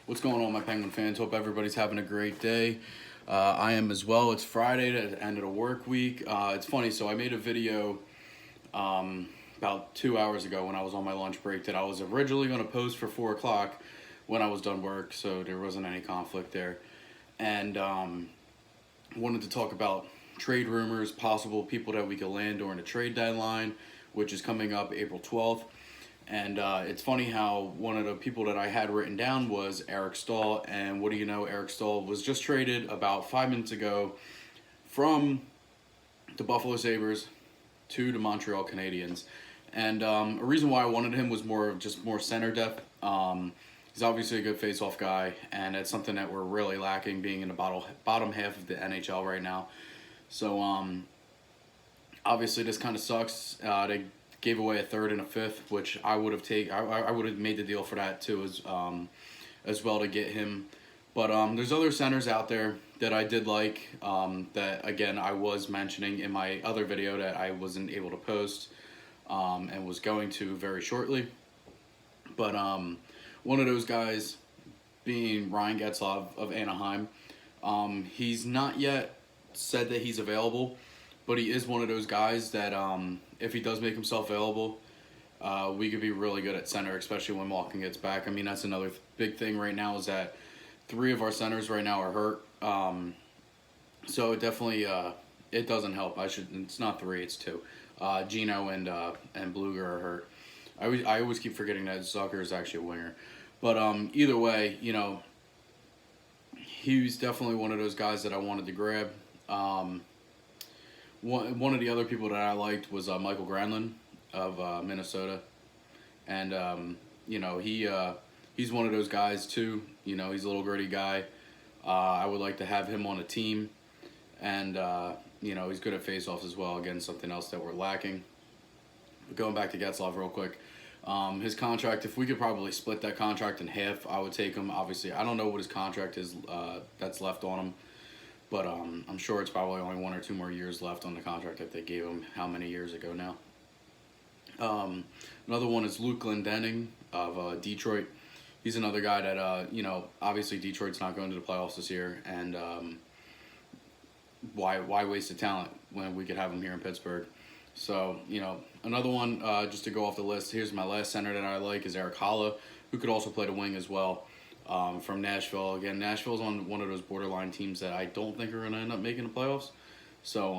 What's going on, my Penguin fans? Hope everybody's having a great day. I am as well. It's Friday, the end of the work week. It's funny, so I made a video about 2 hours ago when I was on my lunch break that I was originally going to post for 4 o'clock when I was done work, so there wasn't any conflict there. And wanted to talk about trade rumors, possible people that we could land during the trade deadline, which is coming up April 12th. And it's funny how one of the people that I had written down was Eric Stahl. And what do you know? Eric Stahl was just traded about 5 minutes ago from the Buffalo Sabres to the Montreal Canadiens. And a reason why I wanted him was more center depth. He's obviously a good face-off guy, and it's something that we're really lacking, being in the bottom half of the NHL right now. So obviously this kind of sucks. They gave away a third and a fifth, which I would have taken. I would have made the deal for that too, as well, to get him. But there's other centers out there that I did like, that again I was mentioning in my other video that I wasn't able to post, and was going to very shortly. But one of those guys being Ryan Getzlaf of Anaheim. He's not yet said that he's available, but he is one of those guys that if he does make himself available, we could be really good at center, especially when Malkin gets back. I mean, that's another big thing right now, is that 3 of our centers right now are hurt. So it definitely it doesn't help. It's not 3, it's 2. Gino and Bluger are hurt. I always keep forgetting that Zucker is actually a winger. But either way, he's definitely one of those guys that I wanted to grab. One of the other people that I liked was Michael Granlund of Minnesota, and he's one of those guys too. He's a little gritty guy. I would like to have him on a team, and he's good at face-offs as well. Again, something else that we're lacking. But going back to Getzlaf real quick, his contract, if we could probably split that contract in half, I would take him. Obviously, I don't know what his contract is that's left on him. But I'm sure it's probably only 1 or 2 more years left on the contract that they gave him how many years ago now. Another one is Luke Glendening of Detroit. He's another guy that, obviously Detroit's not going to the playoffs this year. And why waste the talent when we could have him here in Pittsburgh? So, another one, just to go off the list, here's my last center that I like, is Eric Holla, who could also play the wing as well. From Nashville. Again, Nashville's on one of those borderline teams that I don't think are going to end up making the playoffs. So,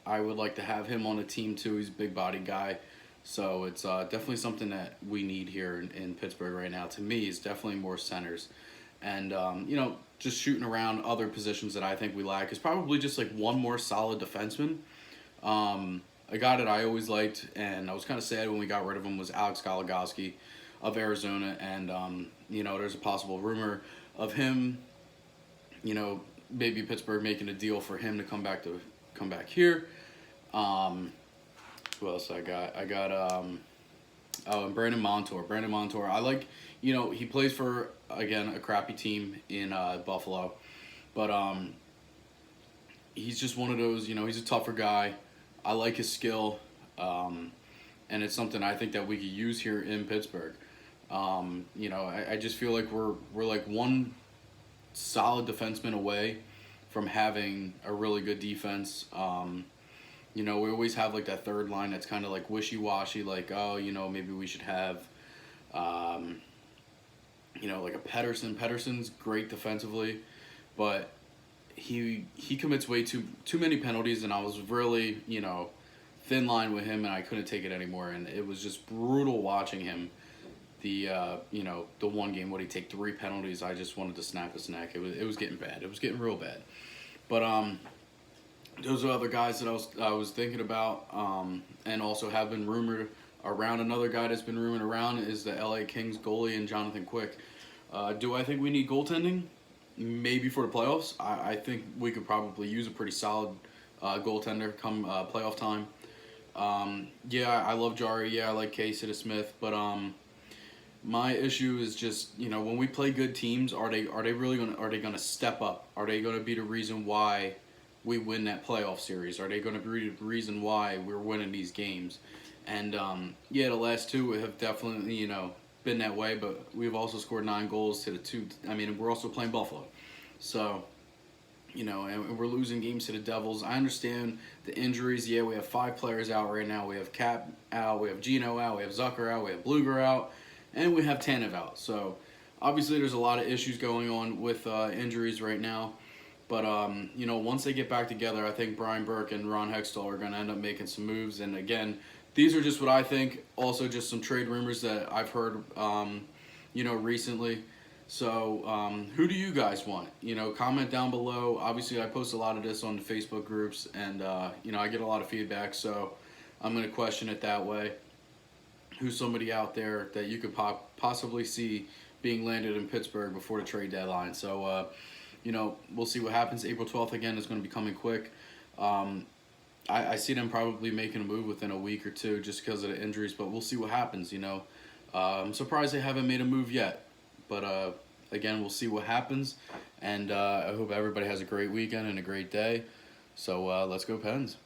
I would like to have him on the team too. He's a big-bodied guy. So it's definitely something that we need here in Pittsburgh right now. To me, is definitely more centers. And, just shooting around other positions that I think we lack is probably just like one more solid defenseman. A guy that I always liked, and I was kind of sad when we got rid of him, was Alex Goligoski of Arizona. And there's a possible rumor of him, maybe Pittsburgh making a deal for him to come back here. Who else I got? And Brandon Montour. I like, he plays for, again, a crappy team in Buffalo, but he's just one of those, he's a tougher guy. I like his skill, and it's something I think that we could use here in Pittsburgh. I just feel like we're like one solid defenseman away from having a really good defense. We always have like that third line that's kind of like wishy-washy, like, maybe we should have, like a Pettersson. Pettersson's great defensively, but he commits way too many penalties, and I was really, thin line with him, and I couldn't take it anymore, and it was just brutal watching him. The one game when he take 3 penalties, I just wanted to snap his neck. It was getting bad. It was getting real bad. But those are other guys that I was thinking about, and also have been rumored around. Another guy that's been rumored around is the LA Kings goalie, and Jonathan Quick. Do I think we need goaltending? Maybe for the playoffs. I think we could probably use a pretty solid goaltender come playoff time. I love Jari. Yeah, I like Casey Smith, but my issue is just, when we play good teams, are they really gonna step up? Are they gonna be the reason why we win that playoff series? Are they gonna be the reason why we're winning these games? And the last 2 have definitely, been that way, but we've also scored 9 goals to the 2. I mean, we're also playing Buffalo. So, and we're losing games to the Devils. I understand the injuries. Yeah, we have 5 players out right now. We have Cap out, we have Gino out, we have Zucker out, we have Bluger out, and we have Tanev out. So, obviously, there's a lot of issues going on with injuries right now. But, once they get back together, I think Brian Burke and Ron Hextall are going to end up making some moves. And, again, these are just what I think. Also, just some trade rumors that I've heard, recently. So, who do you guys want? Comment down below. Obviously, I post a lot of this on the Facebook groups, and, I get a lot of feedback. So, I'm going to question it that way. Who's somebody out there that you could possibly see being landed in Pittsburgh before the trade deadline? So, we'll see what happens. April 12th, again, is going to be coming quick. I see them probably making a move within a week or two just because of the injuries, but we'll see what happens, I'm surprised they haven't made a move yet. But, again, we'll see what happens. And I hope everybody has a great weekend and a great day. So, let's go Pens.